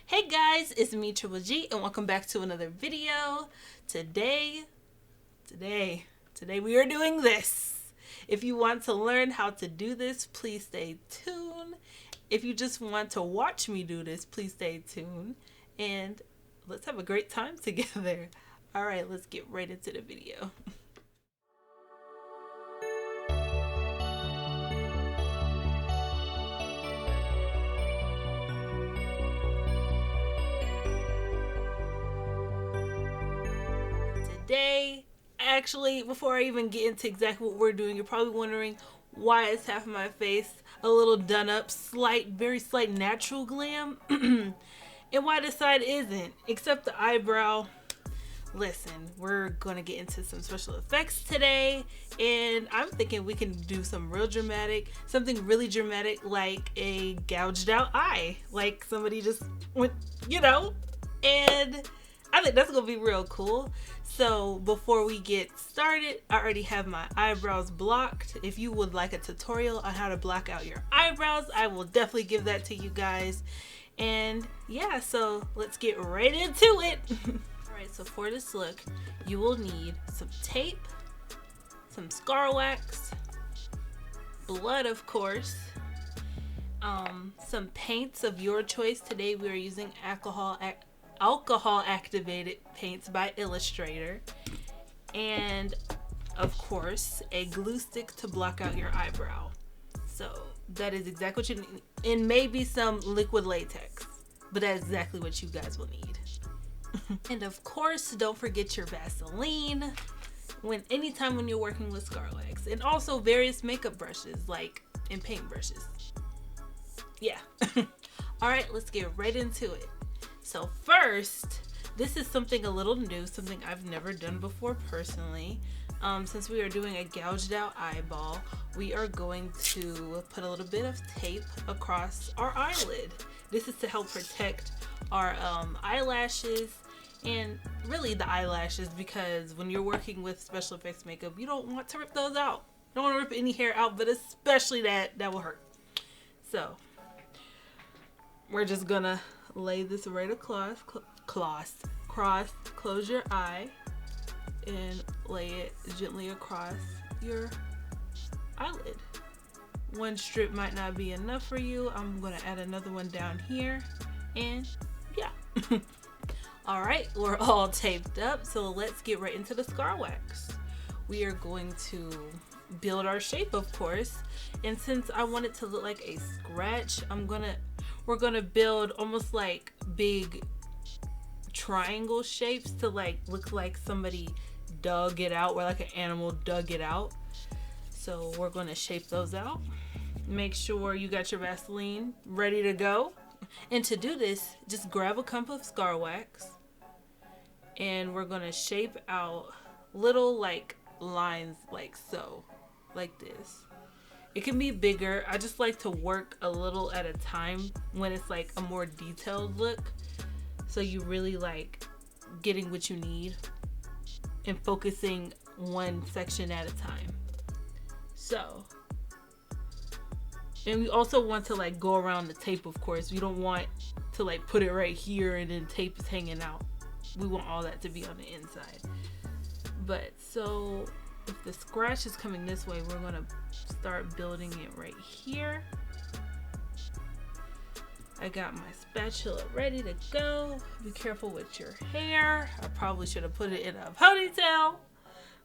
Hey guys, it's me Triple G and welcome back to another video. Today we are doing this. If you want to learn how to do this, please stay tuned. If you just want to watch me do this, please stay tuned. And let's have a great time together. Alright, let's get right into the video. Today, actually, before I even get into exactly what we're doing, you're probably wondering why is half of my face a little done up, very slight natural glam, and why this side isn't, except the eyebrow. Listen, we're gonna get into some special effects today, and I'm thinking we can do something really dramatic, like a gouged out eye, like somebody just went, and I think that's gonna be real cool. So before we get started, I already have my eyebrows blocked. If you would like a tutorial on how to block out your eyebrows, I will definitely give that to you guys. And yeah, so let's get right into it. Alright, so for this look, you will need some tape, some scar wax, blood of course, some paints of your choice. Today we are using alcohol activated paints by Illustrator, and of course a glue stick to block out your eyebrow. So that is exactly what you need, and maybe some liquid latex, but that's exactly what you guys will need. And of course, don't forget your Vaseline anytime when you're working with scar wax, and also various makeup brushes and paint brushes. Yeah. All right, let's get right into it. So first, this is something a little new, something I've never done before personally. Since we are doing a gouged out eyeball, we are going to put a little bit of tape across our eyelid. This is to help protect our eyelashes, and really the eyelashes, because when you're working with special effects makeup, you don't want to rip those out. You don't want to rip any hair out, but especially that will hurt. So we're just gonna lay this right across, close your eye, and lay it gently across your eyelid. One strip might not be enough for you. I'm gonna add another one down here, and yeah. All right, we're all taped up, so let's get right into the scar wax. We are going to build our shape, of course, and since I want it to look like a scratch, we're gonna build almost like big triangle shapes to look like somebody dug it out, or like an animal dug it out. So we're gonna shape those out. Make sure you got your Vaseline ready to go. And to do this, just grab a cup of scar wax, and we're gonna shape out little lines like this. It can be bigger. I just like to work a little at a time when it's a more detailed look, so you really getting what you need and focusing one section at a time. So, and we also want to go around the tape, of course. We don't want to put it right here and then tape is hanging out. We want all that to be on the inside. But so if the scratch is coming this way, we're gonna start building it right here. I got my spatula ready to go. Be careful with your hair. I probably should have put it in a ponytail,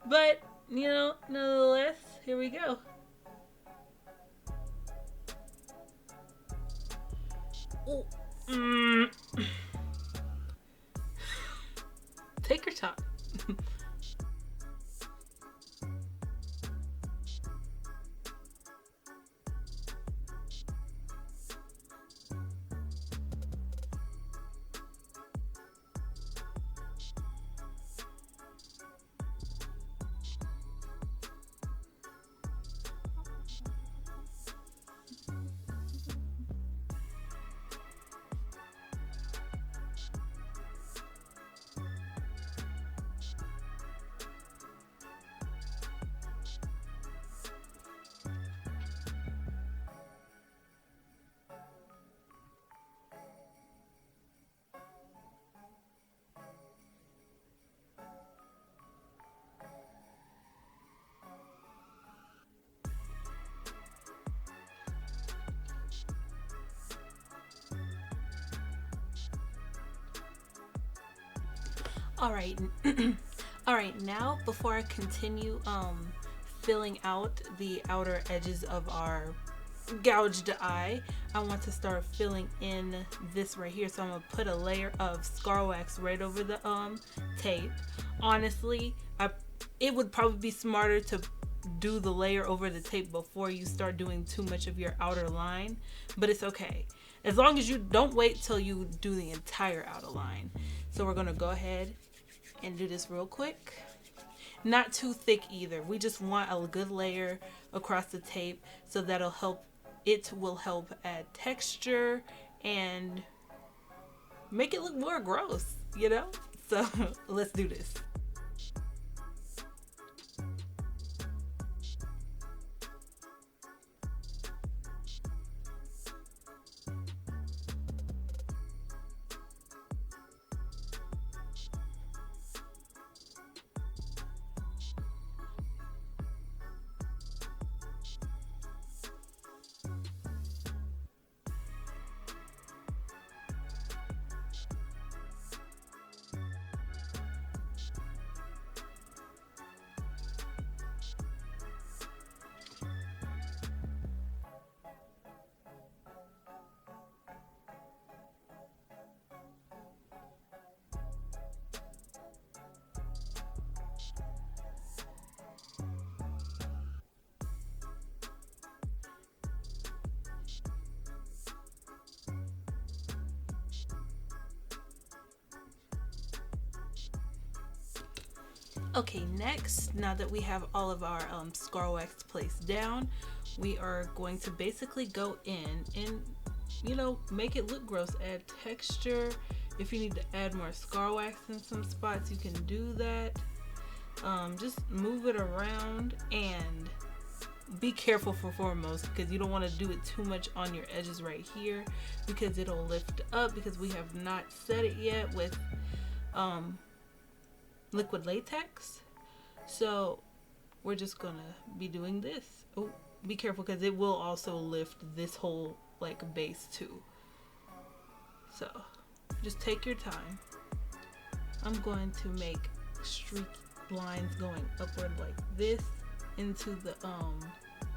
but nonetheless, here we go. Oh, Take your time. All right. All right, now before I continue filling out the outer edges of our gouged eye, I want to start filling in this right here. So I'm gonna put a layer of scar wax right over the tape. Honestly, it would probably be smarter to do the layer over the tape before you start doing too much of your outer line, but it's okay as long as you don't wait till you do the entire outer line. So we're gonna go ahead and do this real quick. Not too thick either. We just want a good layer across the tape, so that'll help. It will help add texture and make it look more gross, you know? So let's do this. Okay, next, now that we have all of our scar wax placed down, we are going to basically go in and, you know, make it look gross. Add texture. If you need to add more scar wax in some spots, you can do that. Just move it around and be careful for foremost, because you don't want to do it too much on your edges right here, because it'll lift up, because we have not set it yet with liquid latex. So we're just gonna be doing this. Oh, be careful, because it will also lift this whole like base too. So just take your time. I'm going to make streak lines going upward like this into the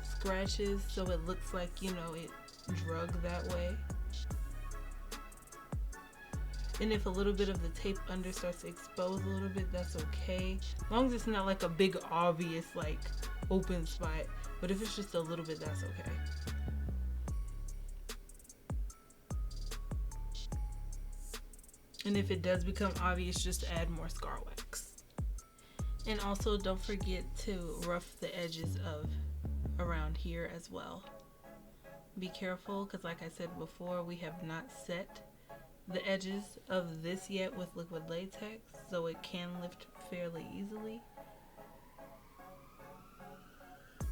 scratches, so it looks like, you know, it drug that way. And if a little bit of the tape under starts to expose a little bit, that's okay. As long as it's not like a big obvious like open spot. But if it's just a little bit, that's okay. And if it does become obvious, just add more scar wax. And also don't forget to rough the edges of around here as well. Be careful, because like I said before, we have not set the edges of this yet with liquid latex, so it can lift fairly easily.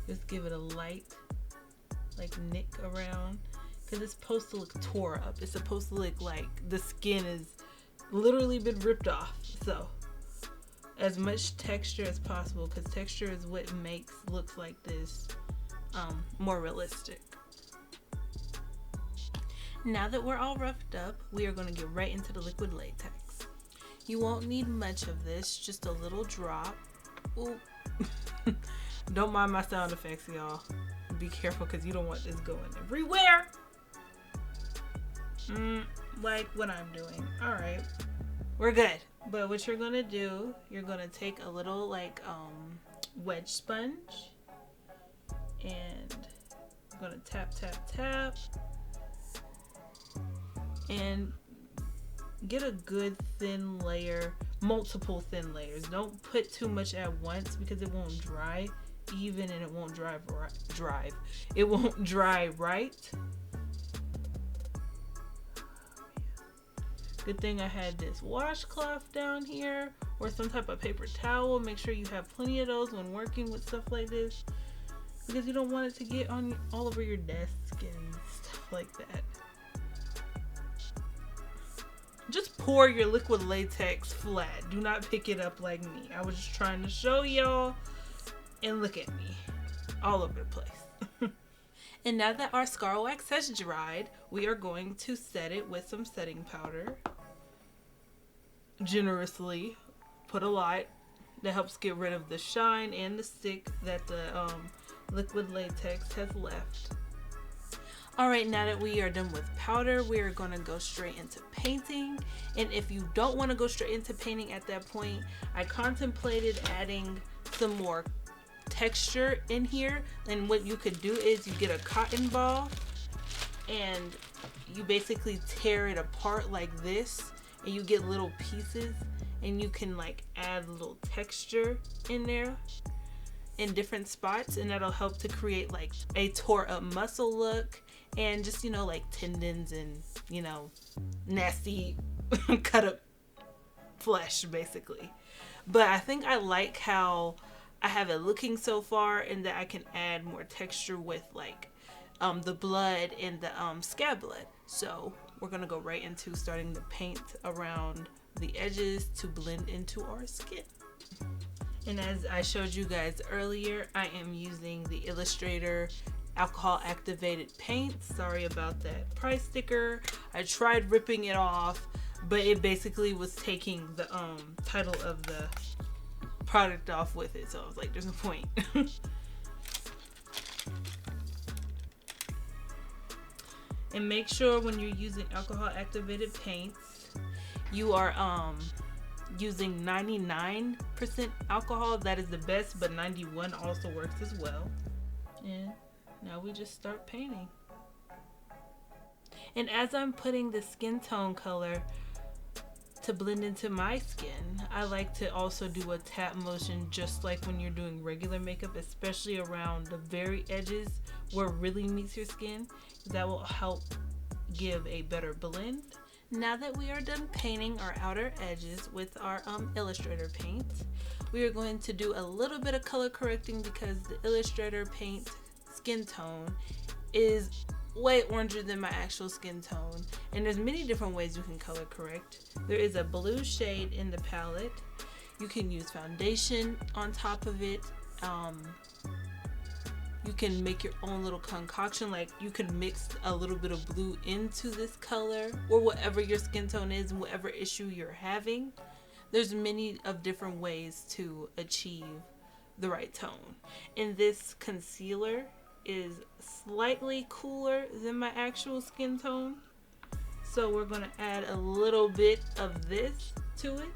Just give it a light like nick around, because it's supposed to look tore up. It's supposed to look like the skin is literally been ripped off. So as much texture as possible, because texture is what makes looks like this more realistic. Now that we're all roughed up, we are going to get right into the liquid latex. You won't need much of this, just a little drop. Ooh. Don't mind my sound effects, y'all. Be careful, because you don't want this going everywhere. Like what I'm doing. Alright, we're good. But what you're going to do, you're going to take a little like wedge sponge, and I'm going to tap, tap, tap. And get a good thin layer, multiple thin layers. Don't put too much at once, because it won't dry even, and it won't it won't dry right. Good thing I had this washcloth down here, or some type of paper towel. Make sure you have plenty of those when working with stuff like this, because you don't want it to get on all over your desk and stuff like that. Just pour your liquid latex flat. Do not pick it up like me. I was just trying to show y'all, and look at me all over the place. And now that our scar wax has dried, we are going to set it with some setting powder. Generously. put a lot. That helps get rid of the shine and the stick that the liquid latex has left. Alright, now that we are done with powder, we are going to go straight into painting. And if you don't want to go straight into painting at that point, I contemplated adding some more texture in here. And what you could do is you get a cotton ball and you basically tear it apart like this, and you get little pieces, and you can like add a little texture in there in different spots, and that'll help to create like a tore up muscle look, and just, you know, like tendons and, you know, nasty cut up flesh basically. But I think I like how I have it looking so far, and that I can add more texture with like the blood and the scab blood. So we're gonna go right into starting to paint around the edges to blend into our skin. And as I showed you guys earlier, I am using the Illustrator alcohol activated paint. Sorry about that price sticker. I tried ripping it off, but it basically was taking the title of the product off with it, so I was like, there's no point. And make sure when you're using alcohol activated paints, you are using 99% alcohol. That is the best, but 91 also works as well. And now we just start painting. And as I'm putting the skin tone color to blend into my skin, I like to also do a tap motion, just like when you're doing regular makeup, especially around the very edges where it really meets your skin. That will help give a better blend. Now that we are done painting our outer edges with our Illustrator paint, we are going to do a little bit of color correcting, because the Illustrator paint skin tone is way oranger than my actual skin tone, and there's many different ways you can color correct. There is a blue shade in the palette. You can use foundation on top of it. You can make your own little concoction, like you can mix a little bit of blue into this color, or whatever your skin tone is and whatever issue you're having. There's many of different ways to achieve the right tone. And this concealer is slightly cooler than my actual skin tone, so we're going to add a little bit of this to it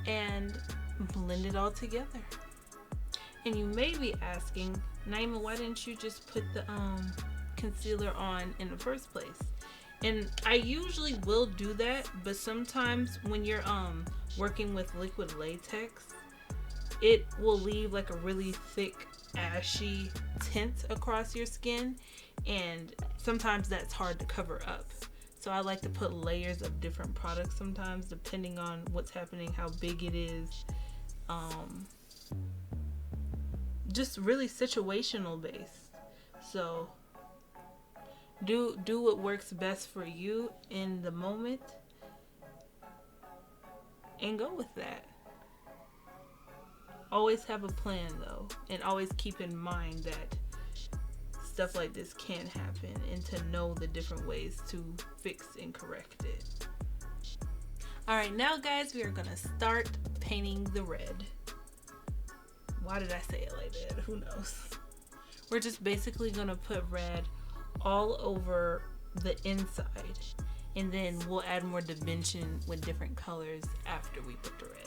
and blend it all together. And you may be asking, Naima, why didn't you just put the concealer on in the first place? And I usually will do that, but sometimes when you're working with liquid latex, it will leave like a really thick ashy tint across your skin, and sometimes that's hard to cover up. So I like to put layers of different products sometimes, depending on what's happening, how big it is, just really situational based. So do what works best for you in the moment and go with that. Always have a plan though, and always keep in mind that stuff like this can happen, and to know the different ways to fix and correct it. Alright, now guys, we are gonna start painting the red. Why did I say it like that? Who knows? We're just basically gonna put red all over the inside, and then we'll add more dimension with different colors after we put the red.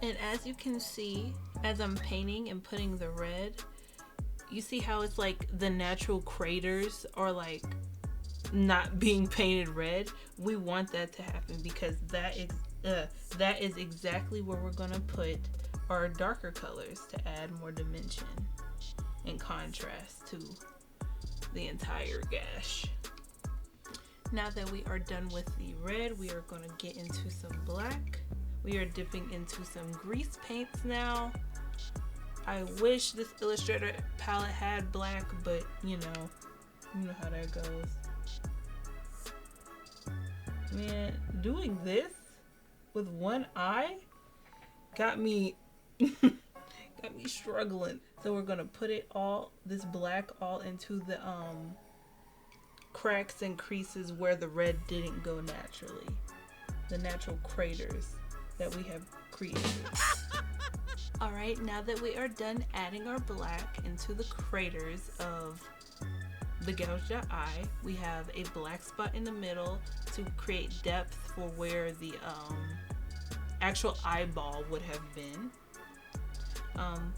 And as you can see, as I'm painting and putting the red, you see how it's like the natural craters are like not being painted red? We want that to happen, because that is exactly where we're gonna put our darker colors to add more dimension and contrast to the entire gash. Now that we are done with the red, we are gonna get into some black. We are dipping into some grease paints now. I wish this Illustrator palette had black, but you know how that goes. Man, doing this with one eye got me got me struggling. So we're gonna put it all, this black, all into the cracks and creases where the red didn't go naturally, the natural craters that we have created. All right, now that we are done adding our black into the craters of the gouged out eye, we have a black spot in the middle to create depth for where the actual eyeball would have been.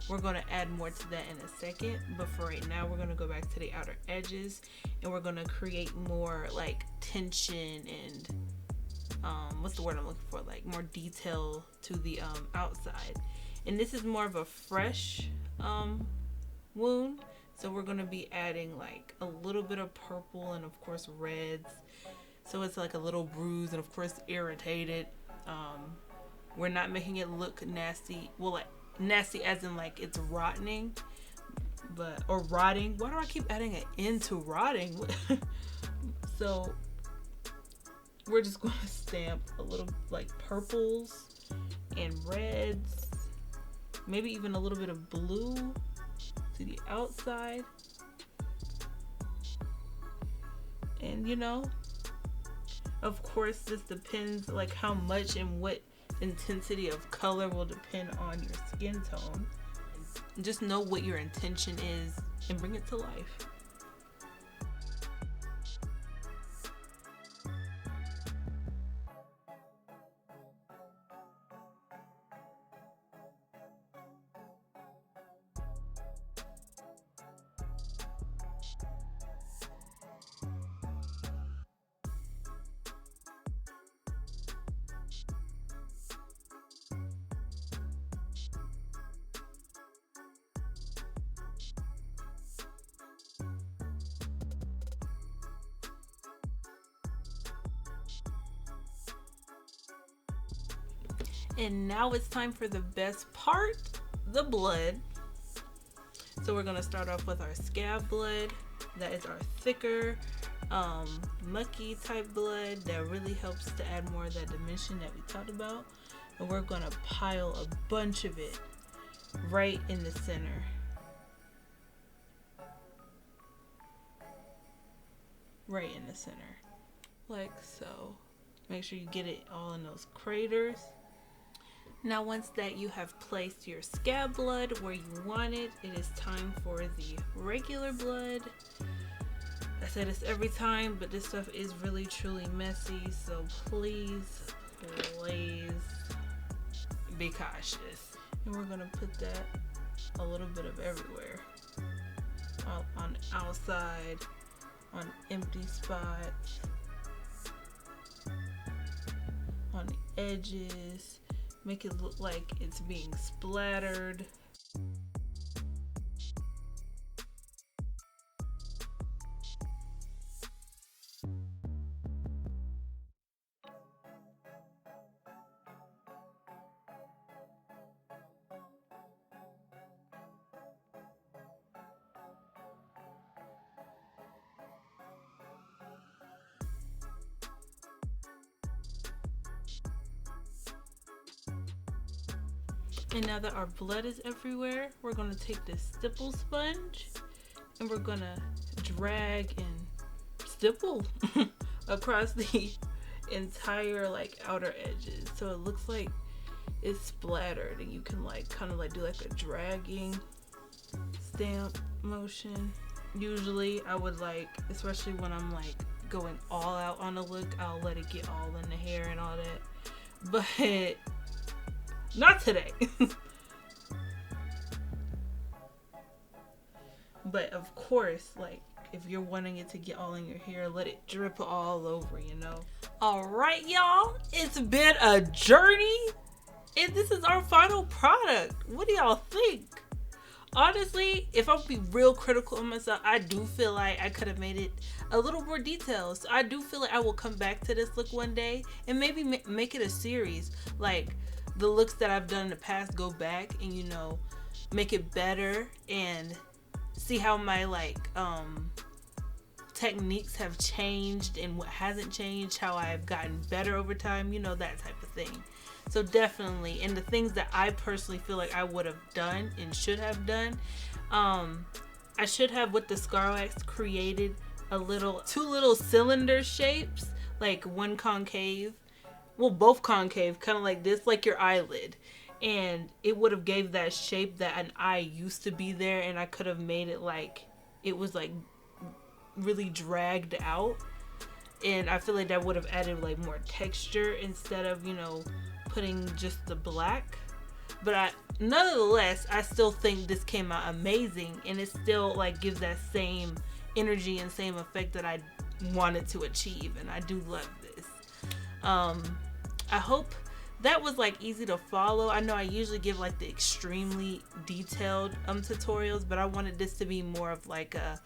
We're going to add more to that in a second, but for right now we're going to go back to the outer edges and we're going to create more like tension and what's the word I'm looking for, like more detail to the outside. And this is more of a fresh wound, so we're going to be adding like a little bit of purple and of course reds, so it's like a little bruised and of course irritated. We're not making it look nasty, well, like nasty as in like it's rotting, but or rotting. Why do I keep adding an N to rotting? So we're just going to stamp a little like purples and reds, maybe even a little bit of blue to the outside. And you know, of course this depends, like how much and what intensity of color will depend on your skin tone. Just know what your intention is and bring it to life. And now it's time for the best part, the blood. So we're gonna start off with our scab blood. That is our thicker, mucky type blood that really helps to add more of that dimension that we talked about. And we're gonna pile a bunch of it right in the center. Right in the center, like so. Make sure you get it all in those craters. Now once that you have placed your scab blood where you want it, it is time for the regular blood. I say this every time, but this stuff is really truly messy, so please be cautious. And we're gonna put that a little bit of everywhere. On the outside, on empty spots, on the edges. Make it look like it's being splattered. And now that our blood is everywhere, we're gonna take this stipple sponge and we're gonna drag and stipple across the entire like outer edges, so it looks like it's splattered, and you can like kind of like do like a dragging stamp motion. Usually I would like, especially when I'm like going all out on a look, I'll let it get all in the hair and all that, but not today. But of course, like if you're wanting it to get all in your hair, let it drip all over, you know. All right, y'all, it's been a journey and this is our final product. What do y'all think? Honestly, if I'm be real critical of myself, I do feel like I could have made it a little more detailed. So I do feel like I will come back to this look one day and maybe make it a series. Like the looks that I've done in the past, go back and, you know, make it better and see how my like techniques have changed and what hasn't changed, how I've gotten better over time, you know, that type of thing. So definitely, and the things that I personally feel like I would have done and should have done, I should have, with the Scar Wax, created two little cylinder shapes, like one concave, well, both concave, kind of like this, like your eyelid. And it would have gave that shape that an eye used to be there, and I could have made it like it was like really dragged out. And I feel like that would have added like more texture instead of, you know, putting just the black. But nonetheless, I still think this came out amazing, and it still like gives that same energy and same effect that I wanted to achieve, and I do love this. I hope that was like easy to follow. I know I usually give like the extremely detailed tutorials, but I wanted this to be more of like a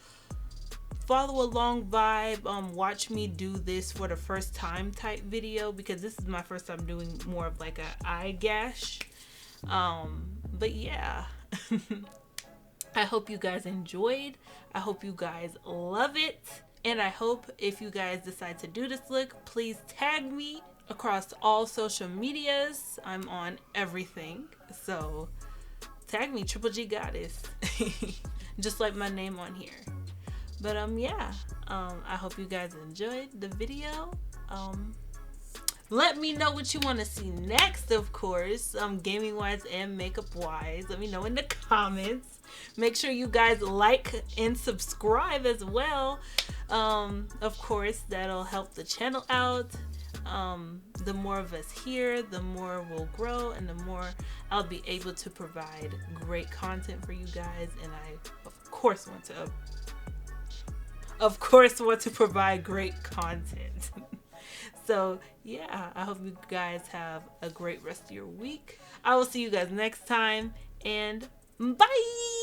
follow along vibe, watch me do this for the first time type video, because this is my first time doing more of like a eye gash. But yeah. I hope you guys enjoyed. I hope you guys love it. And I hope if you guys decide to do this look, please tag me across all social medias. I'm on everything. So tag me, Triple G Goddess. Just like my name on here. But yeah, I hope you guys enjoyed the video. Let me know what you want to see next, of course, gaming wise and makeup wise. Let me know in the comments. Make sure you guys like and subscribe as well. Of course, that'll help the channel out. The more of us here, the more we'll grow, and the more I'll be able to provide great content for you guys. And I, of course, want to provide great content. So yeah, I hope you guys have a great rest of your week. I will see you guys next time, and bye.